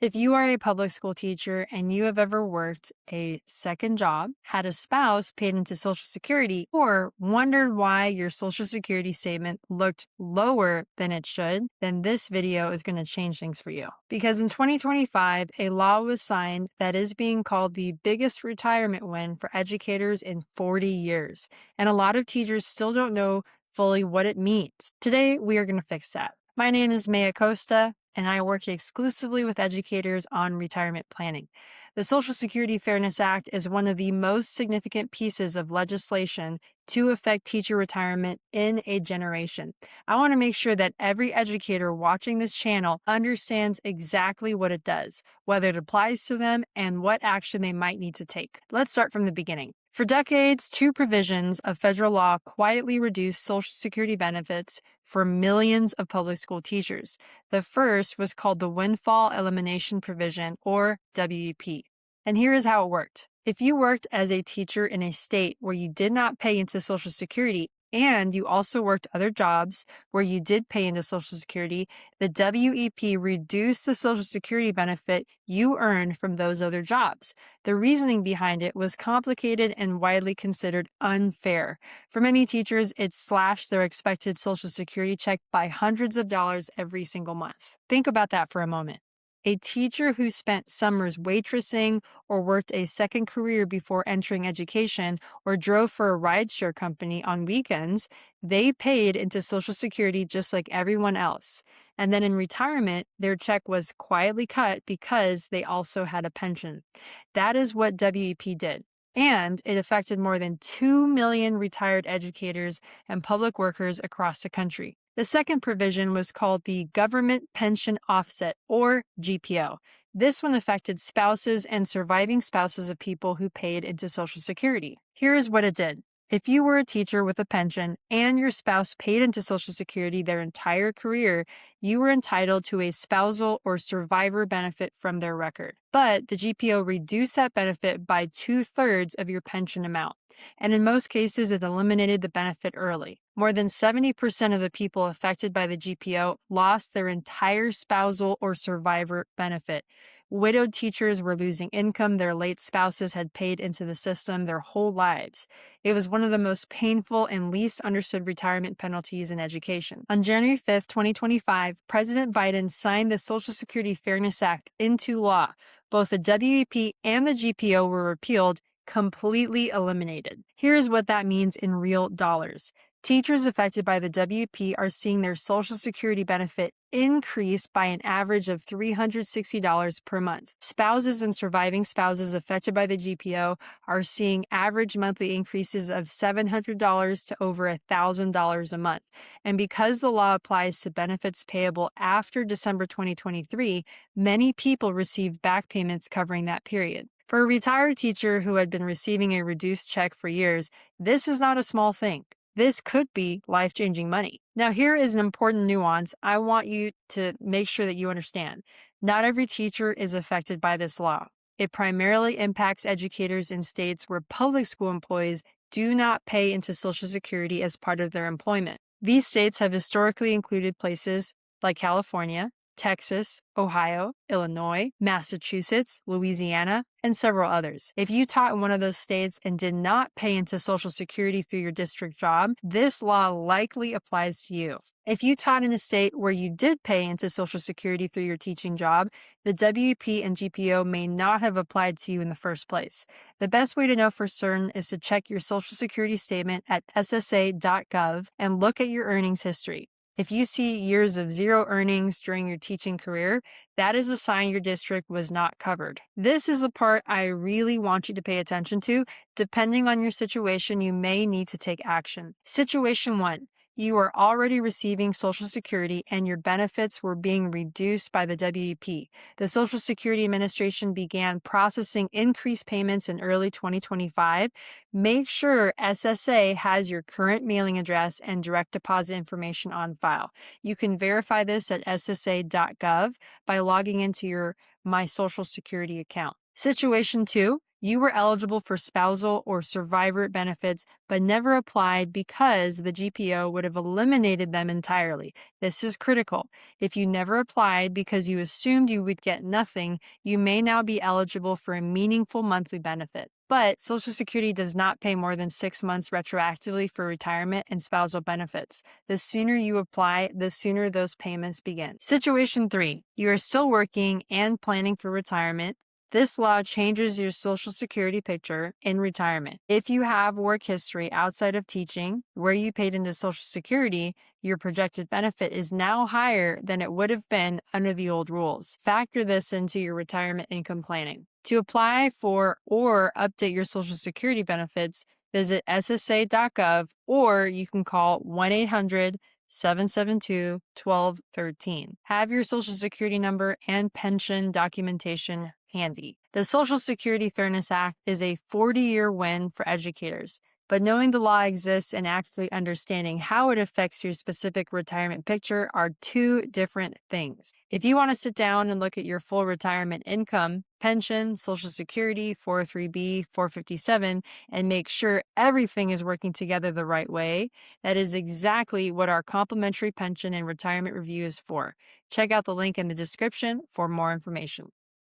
If you are a public school teacher and you have ever worked a second job, had a spouse paid into Social Security, or wondered why your Social Security statement looked lower than it should, then this video is going to change things for you. Because in 2025, a law was signed that is being called the biggest retirement win for educators in 40 years. And a lot of teachers still don't know fully what it means. Today, we are going to fix that. My name is Maya Costa, and I work exclusively with educators on retirement planning. The Social Security Fairness Act is one of the most significant pieces of legislation to affect teacher retirement in a generation. I want to make sure that every educator watching this channel understands exactly what it does, whether it applies to them, and what action they might need to take. Let's start from the beginning. For decades, two provisions of federal law quietly reduced Social Security benefits for millions of public school teachers. The first was called the windfall elimination provision, or WEP. And here is how it worked. If you worked as a teacher in a state where you did not pay into Social Security, and you also worked other jobs where you did pay into Social Security, the WEP reduced the Social Security benefit you earned from those other jobs. The reasoning behind it was complicated and widely considered unfair. For many teachers, it slashed their expected Social Security check by hundreds of dollars every single month. Think about that for a moment. A teacher who spent summers waitressing or worked a second career before entering education or drove for a rideshare company on weekends, they paid into Social Security just like everyone else. And then in retirement, their check was quietly cut because they also had a pension. That is what WEP did. And it affected more than 2 million retired educators and public workers across the country. The second provision was called the Government Pension Offset, or GPO. This one affected spouses and surviving spouses of people who paid into Social Security. Here is what it did. If you were a teacher with a pension and your spouse paid into Social Security their entire career, you were entitled to a spousal or survivor benefit from their record. But the GPO reduced that benefit by 2/3 of your pension amount. And in most cases, it eliminated the benefit early. More than 70% of the people affected by the GPO lost their entire spousal or survivor benefit. Widowed teachers were losing income their late spouses had paid into the system their whole lives. It was one of the most painful and least understood retirement penalties in education. On January 5th, 2025, President Biden signed the Social Security Fairness Act into law. Both the WEP and the GPO were repealed, completely eliminated. Here's what that means in real dollars. Teachers affected by the WEP are seeing their Social Security benefit increase by an average of $360 per month. Spouses and surviving spouses affected by the GPO are seeing average monthly increases of $700 to over $1,000 a month. And because the law applies to benefits payable after December 2023, many people received back payments covering that period. For a retired teacher who had been receiving a reduced check for years, this is not a small thing. This could be life-changing money. Now, here is an important nuance I want you to make sure that you understand. Not every teacher is affected by this law. It primarily impacts educators in states where public school employees do not pay into Social Security as part of their employment. These states have historically included places like California, Texas, Ohio, Illinois, Massachusetts, Louisiana, and several others. If you taught in one of those states and did not pay into Social Security through your district job, this law likely applies to you. If you taught in a state where you did pay into Social Security through your teaching job, the WEP and GPO may not have applied to you in the first place. The best way to know for certain is to check your Social Security statement at ssa.gov and look at your earnings history. If you see years of zero earnings during your teaching career, that is a sign your district was not covered. This is the part I really want you to pay attention to. Depending on your situation, you may need to take action. Situation 1. You are already receiving Social Security and your benefits were being reduced by the WEP. The Social Security Administration began processing increased payments in early 2025. Make sure SSA has your current mailing address and direct deposit information on file. You can verify this at ssa.gov by logging into your My Social Security account. Situation 2. You were eligible for spousal or survivor benefits, but never applied because the GPO would have eliminated them entirely. This is critical. If you never applied because you assumed you would get nothing, you may now be eligible for a meaningful monthly benefit. But Social Security does not pay more than 6 months retroactively for retirement and spousal benefits. The sooner you apply, the sooner those payments begin. Situation 3, you are still working and planning for retirement. This law changes your Social Security picture in retirement. If you have work history outside of teaching, where you paid into Social Security, your projected benefit is now higher than it would have been under the old rules. Factor this into your retirement income planning. To apply for or update your Social Security benefits, visit ssa.gov or you can call 1-800-772-1213. Have your Social Security number and pension documentation handy. The Social Security Fairness Act is a 40-year win for educators, but knowing the law exists and actually understanding how it affects your specific retirement picture are two different things. If you want to sit down and look at your full retirement income, pension, Social Security, 403b, 457, and make sure everything is working together the right way, that is exactly what our complimentary pension and retirement review is for. Check out the link in the description for more information.